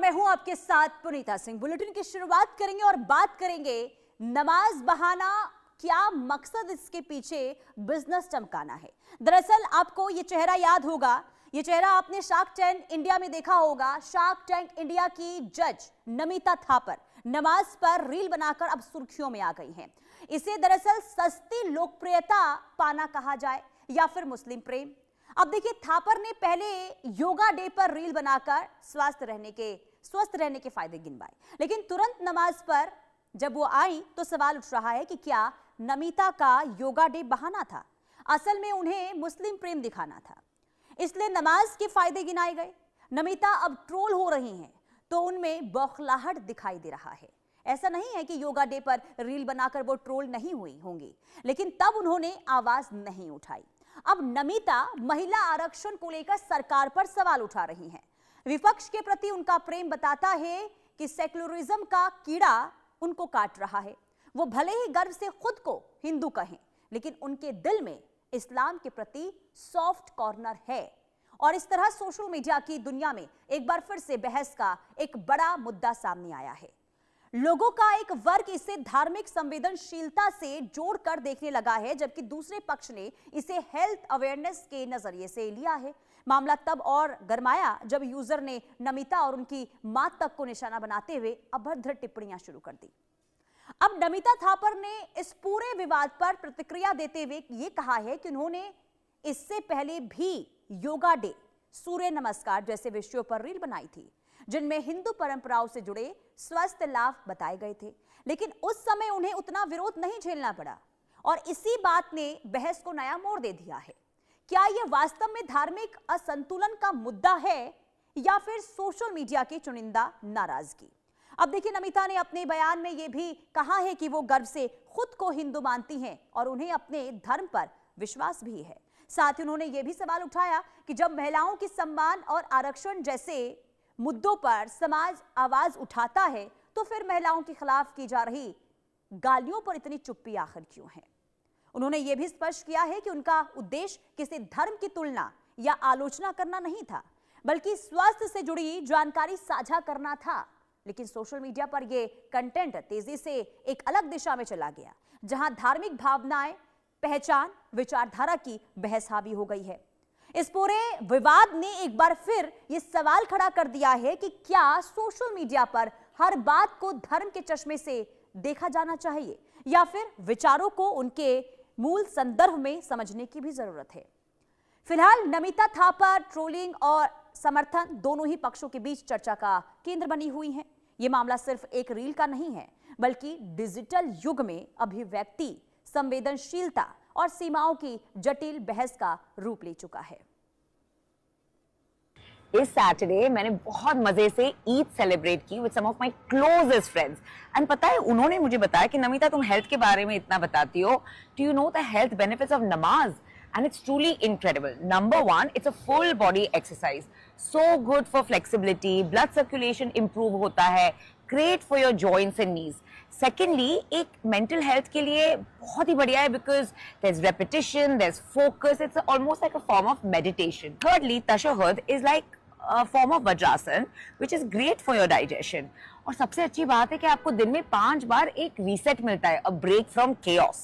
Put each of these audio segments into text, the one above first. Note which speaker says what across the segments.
Speaker 1: मैं हूं आपके साथ पुनीता सिंह। बुलेटिन की शुरुआत करेंगे और बात करेंगे नमाज बहाना, क्या मकसद इसके पीछे बिजनेस चमकाना है। दरअसल आपको ये चेहरा याद होगा, ये चेहरा आपने शार्क टैंक इंडिया में देखा होगा। शार्क टैंक इंडिया की जज नमिता थापर नमाज पर रील बनाकर अब सुर्खियों में आ गई हैं। इसे दरअसल सस्ती लोकप्रियता पाना कहा जाए या फिर मुस्लिम प्रेम। अब देखिए, थापर ने पहले योगा डे पर रील बनाकर स्वस्थ रहने के फायदे गिनवाए, लेकिन तुरंत नमाज पर जब वो आई तो सवाल उठ रहा है कि क्या नमिता का योगा डे बहाना था। असल में उन्हें मुस्लिम प्रेम दिखाना था, इसलिए नमाज के फायदे गिनाए गए। नमिता अब ट्रोल हो रही हैं तो उनमें बौखलाहट दिखाई दे रहा है। ऐसा नहीं है कि योगा डे पर रील बनाकर वो ट्रोल नहीं हुई होंगी, लेकिन तब उन्होंने आवाज नहीं उठाई। अब नमिता महिला आरक्षण को लेकर सरकार पर सवाल उठा रही हैं। विपक्ष के प्रति उनका प्रेम बताता है कि सेक्युलरिज्म का कीड़ा उनको काट रहा है। वो भले ही गर्व से खुद को हिंदू कहें, लेकिन उनके दिल में इस्लाम के प्रति सॉफ्ट कॉर्नर है। और इस तरह सोशल मीडिया की दुनिया में एक बार फिर से बहस का एक बड़ा मुद्दा सामने आया है। लोगों का एक वर्ग इसे धार्मिक संवेदनशीलता से जोड़कर देखने लगा है, जबकि दूसरे पक्ष ने इसे हेल्थ अवेयरनेस के नजरिए से लिया है। मामला तब और गरमाया जब यूजर ने नमिता और उनकी मां तक को निशाना बनाते हुए अभद्र टिप्पणियां शुरू कर दी। अब नमिता थापर ने इस पूरे विवाद पर प्रतिक्रिया देते हुए ये कहा है कि उन्होंने इससे पहले भी योगा डे, सूर्य नमस्कार जैसे विषयों पर रील बनाई थी, जिनमें हिंदू परंपराओं से जुड़े स्वास्थ्य लाभ बताए गए थे, लेकिन उस समय उन्हें उतना विरोध नहीं झेलना पड़ा और इसी बात ने बहस को नया मोड़ दे दिया है। क्या यह वास्तव में धार्मिक असंतुलन का मुद्दा है या फिर सोशल मीडिया की चुनिंदा नाराजगी? अब देखिए, नमिता ने अपने बयान में यह भी कहा है कि वो गर्व से खुद को हिंदू मानती हैं और उन्हें अपने धर्म पर विश्वास भी है। साथ ही उन्होंने यह भी सवाल उठाया कि जब महिलाओं की सम्मान और आरक्षण जैसे मुद्दों पर समाज आवाज उठाता है तो फिर महिलाओं के खिलाफ की जा रही गालियों पर इतनी चुप्पी आखिर क्यों है। उन्होंने यह भी स्पष्ट किया है कि उनका उद्देश्य किसी धर्म की तुलना या आलोचना करना नहीं था, बल्कि स्वास्थ्य से जुड़ी जानकारी साझा करना था। लेकिन सोशल मीडिया पर यह कंटेंट तेजी से एक अलग दिशा में चला गया, जहां धार्मिक भावनाएं, पहचान, विचारधारा की बहस हावी हो गई है। इस पूरे विवाद ने एक बार फिर यह सवाल खड़ा कर दिया है कि क्या सोशल मीडिया पर हर बात को धर्म के चश्मे से देखा जाना चाहिए या फिर विचारों को उनके मूल संदर्भ में समझने की भी जरूरत है। फिलहाल नमिता थापर ट्रोलिंग और समर्थन दोनों ही पक्षों के बीच चर्चा का केंद्र बनी हुई हैं। यह मामला सिर्फ एक रील का नहीं है, बल्कि डिजिटल युग में अभिव्यक्ति, संवेदनशीलता और सीमाओं की जटिल बहस का रूप ले चुका है।
Speaker 2: इस सैटरडे मैंने बहुत मजे से ईद सेलिब्रेट की with some of my closest friends and पता है, उन्होंने मुझे बताया कि नमिता, तुम हेल्थ के बारे में इतना बताती हो, do you know the health benefits of नमाज? And it's truly incredible. Number one, it's a full body exercise. So good for flexibility, blood circulation improve होता है, great for your joints and knees. Secondly, एक mental health के लिए बहुत ही बढ़िया है because there's repetition, there's focus, it's almost like a form of meditation. Thirdly, tashahhud is like a form of vajrasan which is great for your digestion. और सबसे अच्छी बात है कि आपको दिन में 5 बार एक reset मिलता है, a break from chaos.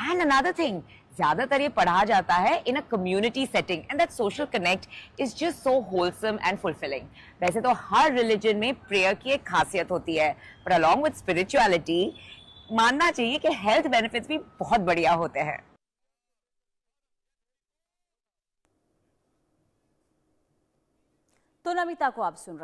Speaker 2: And another thing, ज्यादातर ये पढ़ा जाता है in a community setting and that social connect is just so wholesome and fulfilling. वैसे तो हर रिलीजन में प्रेयर की एक खासियत होती है, पर अलॉन्ग विद स्पिरिचुअलिटी मानना चाहिए कि हेल्थ बेनिफिट्स भी बहुत बढ़िया होते हैं।
Speaker 1: तो नमिता को आप सुन